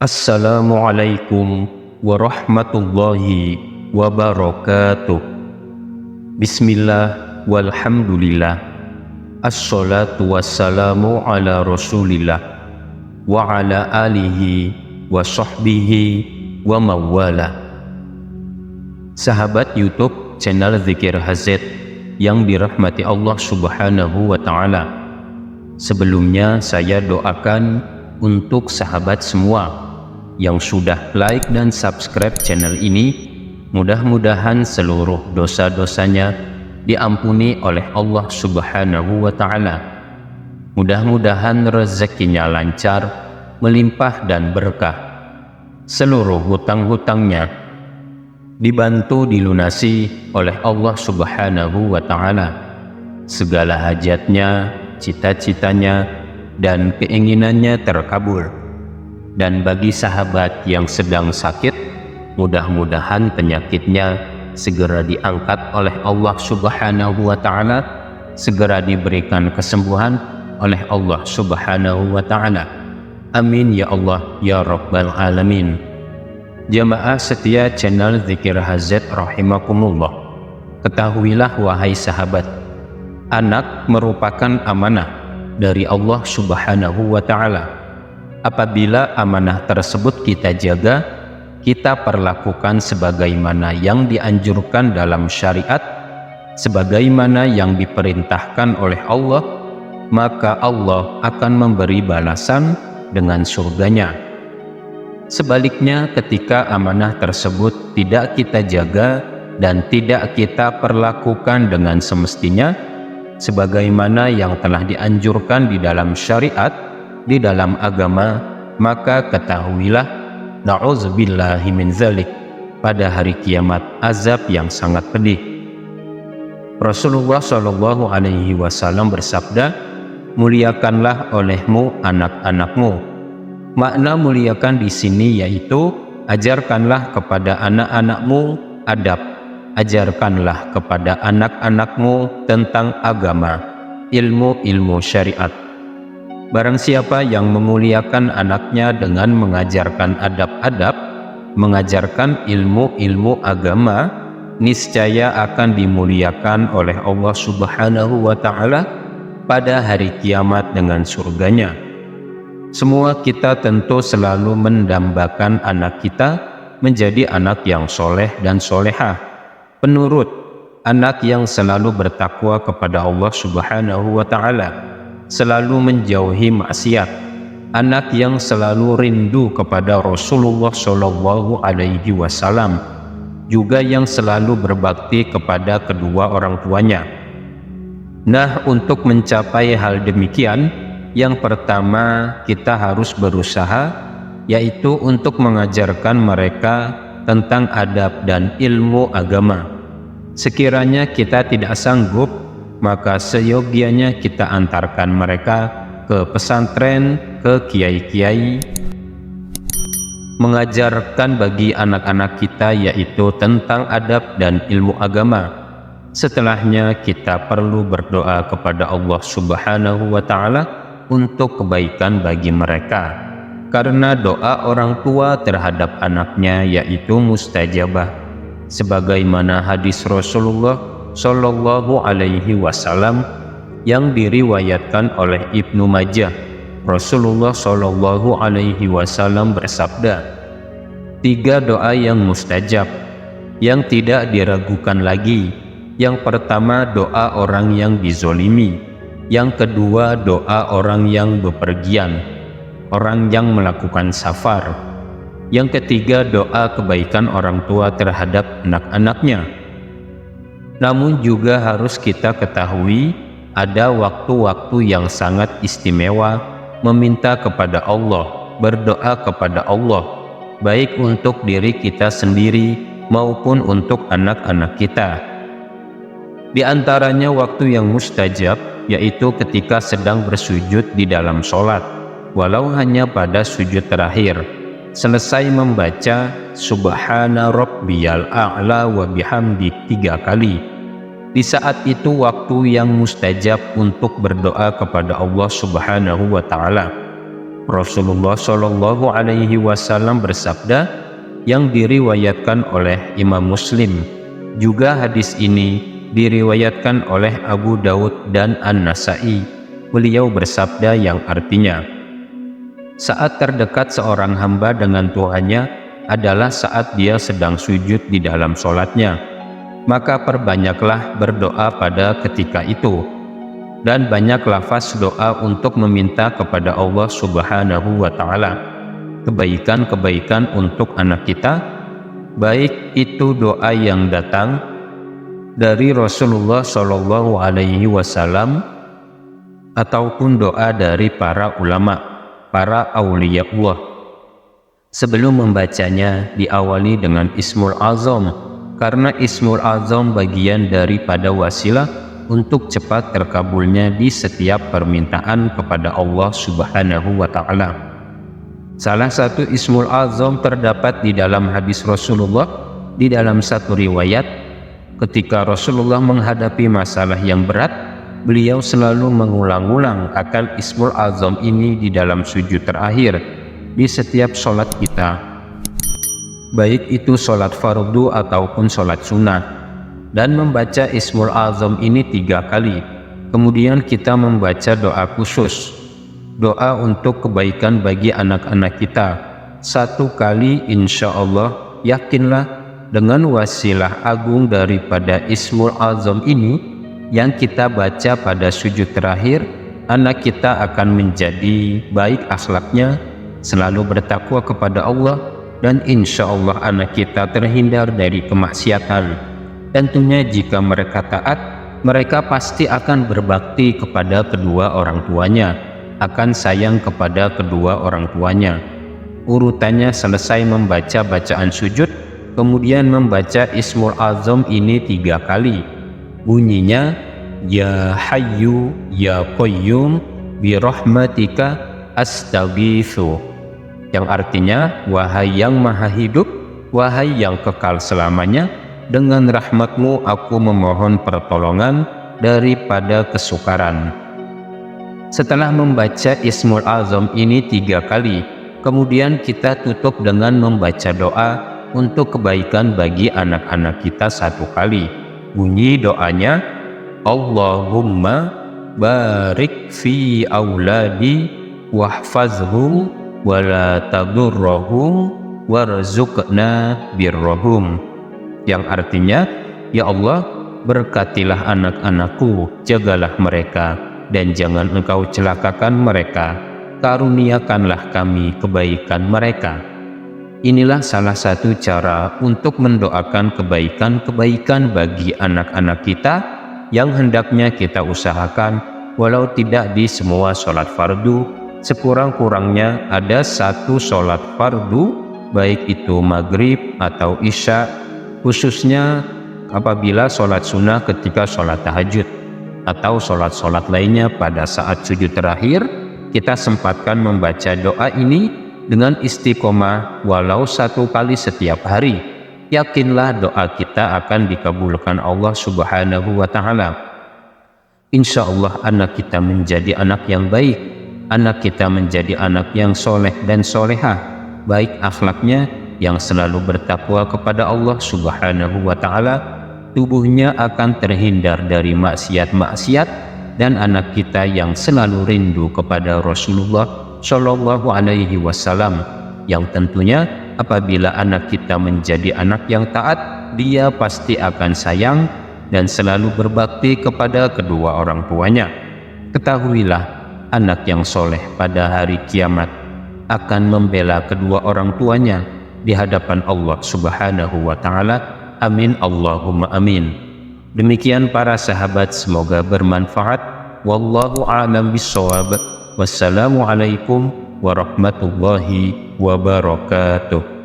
Assalamualaikum warahmatullahi wabarakatuh. Bismillah walhamdulillah. Assalatu wassalamu ala rasulillah wa ala alihi wa sahbihi wa mawala. Sahabat YouTube channel Zikir HZ yang dirahmati Allah subhanahu wa ta'ala, sebelumnya saya doakan untuk sahabat semua yang sudah like dan subscribe channel ini, mudah-mudahan seluruh dosa-dosanya diampuni oleh Allah subhanahu wa ta'ala. Mudah-mudahan rezekinya lancar, melimpah dan berkah. Seluruh hutang-hutangnya dibantu dilunasi oleh Allah subhanahu wa ta'ala. Segala hajatnya, cita-citanya dan keinginannya terkabul. Dan bagi sahabat yang sedang sakit, mudah-mudahan penyakitnya segera diangkat oleh Allah subhanahu wa ta'ala, segera diberikan kesembuhan oleh Allah subhanahu wa ta'ala. Amin ya Allah ya Rabbal Alamin. Jamaah setia channel Zikir HZ rahimakumullah, ketahuilah wahai sahabat, anak merupakan amanah dari Allah subhanahu wa ta'ala. Apabila amanah tersebut kita jaga, kita perlakukan sebagaimana yang dianjurkan dalam syariat, sebagaimana yang diperintahkan oleh Allah, maka Allah akan memberi balasan dengan surganya. Sebaliknya, ketika amanah tersebut tidak kita jaga dan tidak kita perlakukan dengan semestinya, sebagaimana yang telah dianjurkan di dalam syariat, di dalam agama, maka ketahuilah, na'udzubillahi min zalik, pada hari kiamat azab yang sangat pedih. Rasulullah Shallallahu Alaihi Wasallam bersabda, muliakanlah olehmu anak-anakmu. Makna muliakan di sini yaitu ajarkanlah kepada anak-anakmu adab, ajarkanlah kepada anak-anakmu tentang agama, ilmu-ilmu syariat. Barang siapa yang memuliakan anaknya dengan mengajarkan adab-adab, mengajarkan ilmu-ilmu agama, niscaya akan dimuliakan oleh Allah subhanahu wa ta'ala pada hari kiamat dengan surganya. Semua kita tentu selalu mendambakan anak kita menjadi anak yang soleh dan solehah, penurut, anak yang selalu bertakwa kepada Allah subhanahu wa ta'ala, selalu menjauhi maksiat, anak yang selalu rindu kepada Rasulullah Shallallahu Alaihi Wasallam, juga yang selalu berbakti kepada kedua orang tuanya. Nah, untuk mencapai hal demikian, yang pertama kita harus berusaha, yaitu untuk mengajarkan mereka tentang adab dan ilmu agama. Sekiranya kita tidak sanggup, maka seyogianya kita antarkan mereka ke pesantren, ke kiai-kiai, mengajarkan bagi anak-anak kita yaitu tentang adab dan ilmu agama. Setelahnya kita perlu berdoa kepada Allah subhanahu wa ta'ala untuk kebaikan bagi mereka, karena doa orang tua terhadap anaknya yaitu mustajabah, sebagaimana hadis Rasulullah Shallallahu Alaihi Wasallam yang diriwayatkan oleh Ibnu Majah. Rasulullah Shallallahu Alaihi Wasallam bersabda, 3 doa yang mustajab, yang tidak diragukan lagi. Yang pertama, doa orang yang dizolimi. Yang kedua, doa orang yang bepergian, orang yang melakukan safar. Yang ketiga, doa kebaikan orang tua terhadap anak-anaknya. Namun juga harus kita ketahui, ada waktu-waktu yang sangat istimewa meminta kepada Allah, berdoa kepada Allah, baik untuk diri kita sendiri maupun untuk anak-anak kita. Di antaranya waktu yang mustajab, yaitu ketika sedang bersujud di dalam sholat, walau hanya pada sujud terakhir, selesai membaca Subhana Rabbiyal A'la wa bihamdi 3 kali. Di saat itu waktu yang mustajab untuk berdoa kepada Allah subhanahu wa ta'ala. Rasulullah Shallallahu Alaihi Wasallam bersabda, yang diriwayatkan oleh Imam Muslim. Juga hadis ini diriwayatkan oleh Abu Daud dan An-Nasai. Beliau bersabda yang artinya, saat terdekat seorang hamba dengan Tuhannya adalah saat dia sedang sujud di dalam sholatnya. Maka perbanyaklah berdoa pada ketika itu, dan banyak lafaz doa untuk meminta kepada Allah Subhanahu wa Ta'ala kebaikan-kebaikan untuk anak kita, baik itu doa yang datang dari Rasulullah Shallallahu Alaihi Wasallam ataupun doa dari para ulama, para aulia Allah. Sebelum membacanya diawali dengan Ismul Azam, karena Ismul Azam bagian daripada wasilah untuk cepat terkabulnya di setiap permintaan kepada Allah Subhanahu wa Ta'ala. Salah satu Ismul Azam terdapat di dalam hadis Rasulullah. Di dalam satu riwayat, ketika Rasulullah menghadapi masalah yang berat, beliau selalu mengulang-ulang akan Ismul Azam ini di dalam sujud terakhir di setiap sholat kita, baik itu sholat fardu ataupun sholat sunnah. Dan membaca Ismul Azam ini 3 kali. Kemudian kita membaca doa khusus, doa untuk kebaikan bagi anak-anak kita 1 kali. Insya Allah yakinlah dengan wasilah agung daripada Ismul Azam ini yang kita baca pada sujud terakhir, anak kita akan menjadi baik akhlaknya, selalu bertakwa kepada Allah, dan insya Allah anak kita terhindar dari kemaksiatan. Tentunya jika mereka taat, mereka pasti akan berbakti kepada kedua orang tuanya, akan sayang kepada kedua orang tuanya. Urutannya selesai membaca bacaan sujud, kemudian membaca Ismul Azam ini 3 kali. Bunyinya, Ya Hayyu Ya Qayyum bi rahmatika astaghitsu, yang artinya, wahai yang maha hidup, wahai yang kekal selamanya, dengan rahmatmu aku memohon pertolongan daripada kesukaran. Setelah membaca Ismul Azam ini 3 kali, kemudian kita tutup dengan membaca doa untuk kebaikan bagi anak-anak kita 1 kali. Bunyi doanya, Allahumma barik fi auladi wahfazhum wala tadurrahum warzuqna birrahum, yang artinya, ya Allah, berkatilah anak-anakku, jagalah mereka, dan jangan engkau celakakan mereka, karuniakanlah kami kebaikan mereka. Inilah salah satu cara untuk mendoakan kebaikan-kebaikan bagi anak-anak kita yang hendaknya kita usahakan, walau tidak di semua sholat fardu, sekurang-kurangnya ada 1 sholat fardu, baik itu maghrib atau isya, khususnya apabila sholat sunnah ketika sholat tahajud, atau sholat-sholat lainnya pada saat sujud terakhir, kita sempatkan membaca doa ini dengan istiqomah walau 1 kali setiap hari. Yakinlah doa kita akan dikabulkan Allah Subhanahu wa Ta'ala. Insya Allah anak kita menjadi anak yang baik, anak kita menjadi anak yang soleh dan solehah, baik akhlaknya, yang selalu bertakwa kepada Allah Subhanahu wa Ta'ala, tubuhnya akan terhindar dari maksiat-maksiat, dan anak kita yang selalu rindu kepada Rasulullah Shallallahu Alaihi Wasallam, yang tentunya apabila anak kita menjadi anak yang taat, dia pasti akan sayang dan selalu berbakti kepada kedua orang tuanya. Ketahuilah, anak yang soleh pada hari kiamat akan membela kedua orang tuanya di hadapan Allah Subhanahu wa Ta'ala. Amin Allahumma amin. Demikian para sahabat, semoga bermanfaat. Wallahu a'lam bishawab. Wassalamualaikum warahmatullahi wabarakatuh.